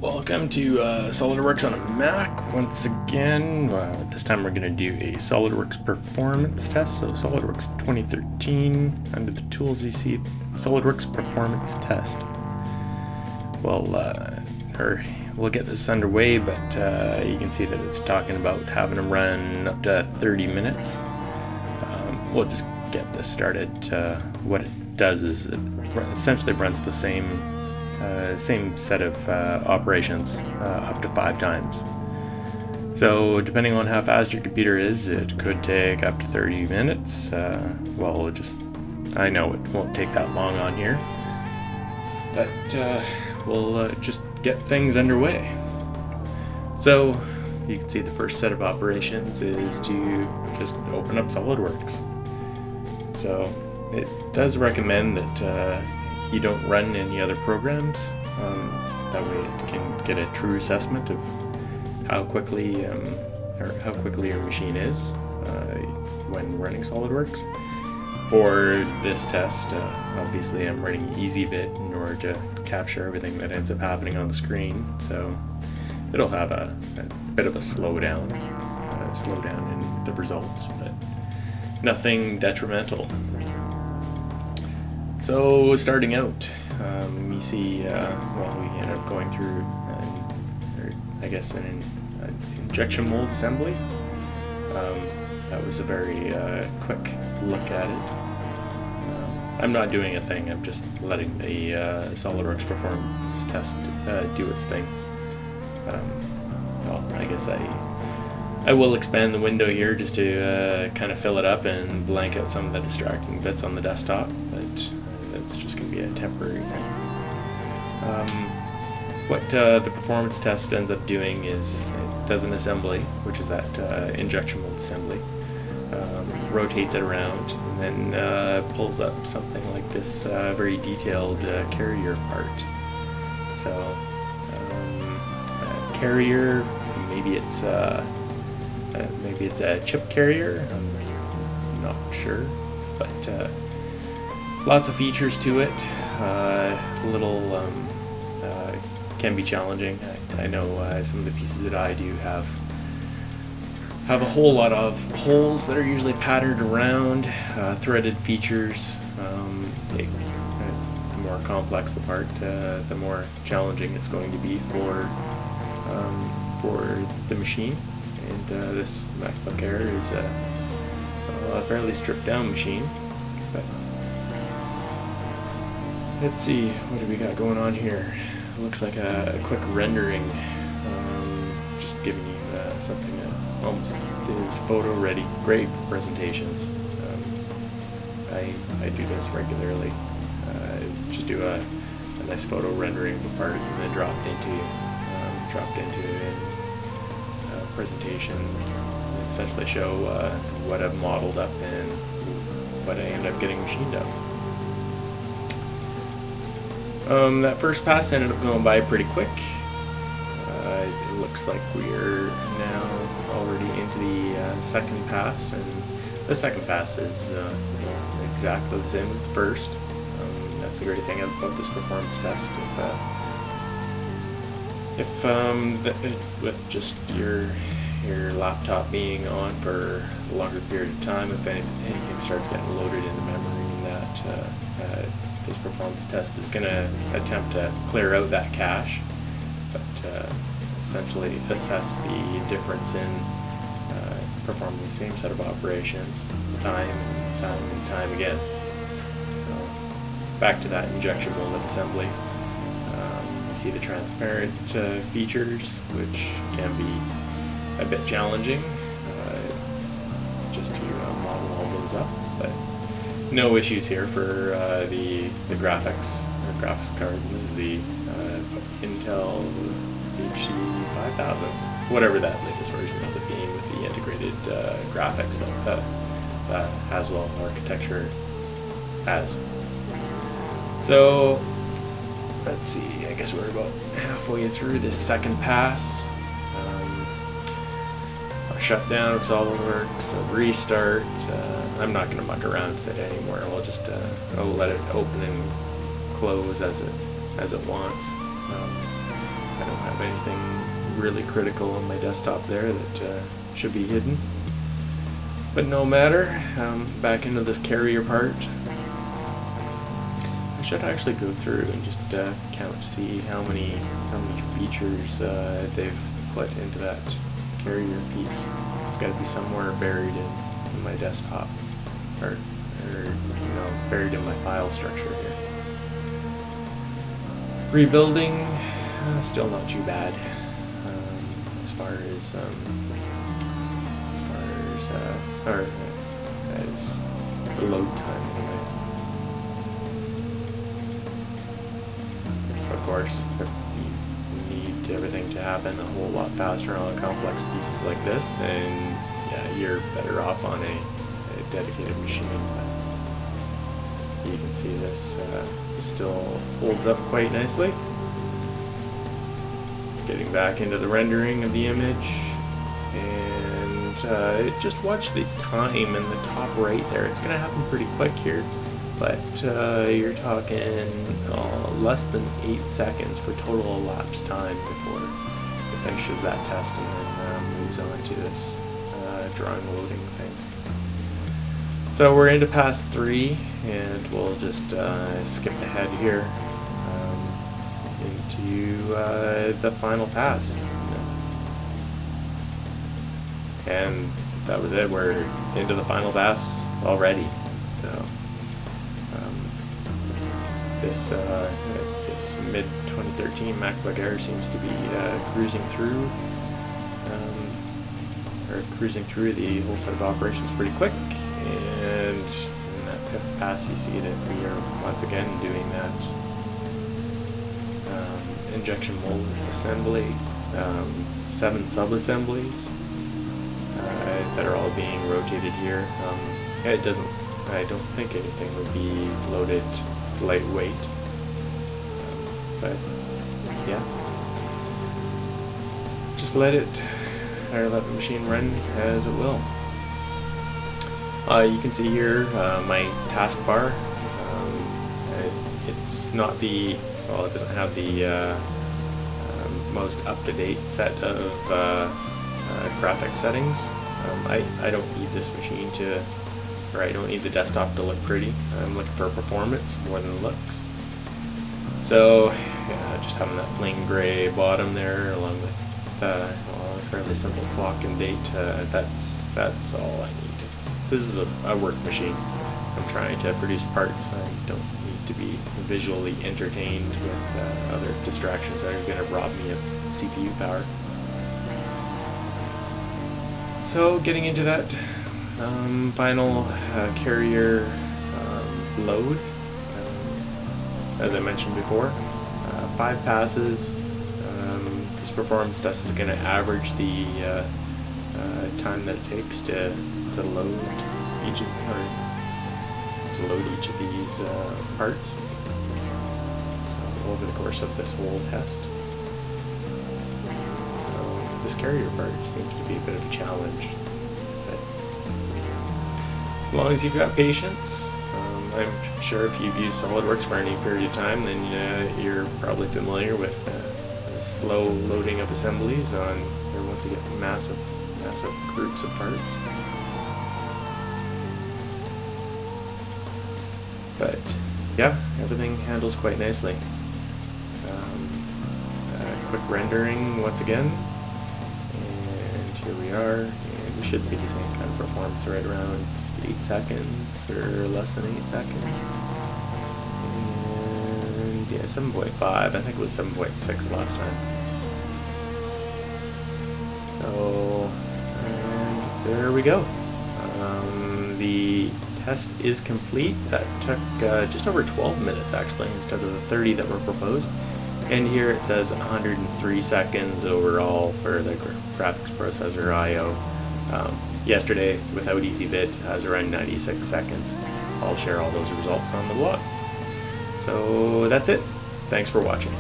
Welcome to Solidworks on a Mac once again. This time we're going to do a Solidworks Performance Test. So Solidworks 2013, under the tools you see, Solidworks Performance Test. Well, we'll get this underway, but you can see that it's talking about having to run up to 30 minutes. We'll just get this started. What it does is it essentially runs the same set of operations up to 5 times. So depending on how fast your computer is, it could take up to 30 minutes. Well, I know it won't take that long on here, but we'll just get things underway. So you can see the first set of operations is to just open up SolidWorks. So it does recommend that you don't run any other programs. That way it can get a true assessment of how quickly your machine is when running SolidWorks. For this test, obviously I'm running EasyBit in order to capture everything that ends up happening on the screen, so it'll have a bit of a slowdown in the results, but nothing detrimental. So starting out, you see, well, we ended up going through, an injection mold assembly. That was a very quick look at it. I'm not doing a thing, I'm just letting the SolidWorks Performance Test do its thing. Well, I guess I will expand the window here just to kind of fill it up and blank out some of the distracting bits on the desktop, but that's just going to be a temporary thing. What the performance test ends up doing is it does an assembly, which is that injection mold assembly, rotates it around, and then pulls up something like this very detailed carrier part. So carrier, maybe it's a chip carrier, I'm not sure, but lots of features to it. Can be challenging. I know some of the pieces that I do have a whole lot of holes that are usually patterned around, threaded features. The more complex the part, the more challenging it's going to be for the machine. And this Macbook Air is a fairly stripped down machine. But let's see, what do we got going on here? It looks like a quick rendering, just giving you something that almost is photo ready. Great for presentations. I do this regularly. Just do a nice photo rendering of the part and then dropped into a presentation. Essentially show what I've modeled up and what I end up getting machined up. That first pass ended up going by pretty quick. It looks like we're now already into the second pass, and the second pass is exactly the same as the first. That's the great thing about this performance test. With just your laptop being on for a longer period of time, if anything starts getting loaded in the memory, that this performance test is going to attempt to clear out that cache, but essentially assess the difference in performing the same set of operations time and time again. So back to that injection molded assembly. You see the transparent features, which can be a bit challenging just to model all those up, but no issues here for the graphics card. This is the Intel HD 5000, whatever that latest version ends up being with the integrated graphics that Haswell architecture has. So let's see, I guess we're about halfway through this second pass. A shutdown of SolidWorks, a restart. I'm not going to muck around with it anymore. I'll just I'll let it open and close as it wants. I don't have anything really critical on my desktop there that should be hidden. But no matter, back into this carrier part. I should actually go through and just count to see how many features they've put into that carrier piece. It's got to be somewhere buried in my desktop, or you know, buried in my file structure here. Rebuilding, still not too bad as far as the load time, anyways. Of course, if you need everything to happen a whole lot faster on complex pieces like this, then yeah, you're better off on a dedicated machine. But you can see this still holds up quite nicely. Getting back into the rendering of the image, and just watch the time in the top right there. It's going to happen pretty quick here, but you're talking less than 8 seconds for total elapsed time before it finishes that test and then moves on to this drawing loading thing. So we're into pass 3, and we'll just skip ahead here into the final pass. And that was it. We're into the final pass already. So this mid 2013 Macbook Air seems to be cruising through the whole set of operations pretty quick. And in that 5th pass, you see that we are once again doing that injection mold assembly, 7 sub-assemblies that are all being rotated here. I don't think anything would be loaded lightweight, but yeah, just let the machine run as it will. You can see here my taskbar. It's not the, well, it doesn't have the most up-to-date set of graphic settings. I don't need this machine to, or I don't need the desktop to look pretty. I'm looking for performance more than looks. So yeah, just having that plain gray bottom there, along with a fairly simple clock and date, that's all I need. This is a work machine. I'm trying to produce parts. I don't need to be visually entertained with other distractions that are going to rob me of CPU power. So getting into that final carrier load, as I mentioned before, 5 passes. This performance test is going to average the time that it takes to load each of these parts. So over the course of this whole test. So this carrier part seems to be a bit of a challenge, but as long as you've got patience, I'm sure if you've used Solidworks for any period of time, then you're probably familiar with slow loading of assemblies on, or once you get massive groups of parts. But yeah, everything handles quite nicely. Quick rendering once again, and here we are, and we should see the same kind of performance right around 8 seconds or less than 8 seconds. And yeah, 7.5. I think it was 7.6 last time. So, and there we go. The test is complete. That took just over 12 minutes actually, instead of the 30 that were proposed. And here it says 103 seconds overall for the graphics processor I/O. Yesterday, without EasyBit, has around 96 seconds. I'll share all those results on the blog. So that's it. Thanks for watching.